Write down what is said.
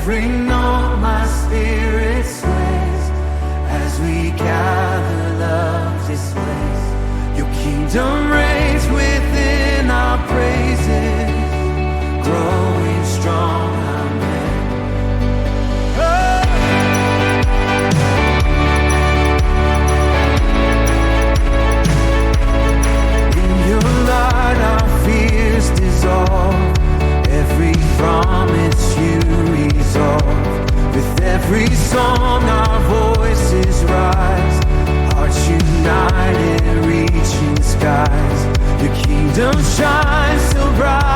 every note my spirit sways as we gather love displays. Your kingdom reigns within our praises, growing strong. Amen. In your light our fears dissolve, every promise you resolve. With every song our voices rise, hearts united reaching skies. Your kingdom shines so bright.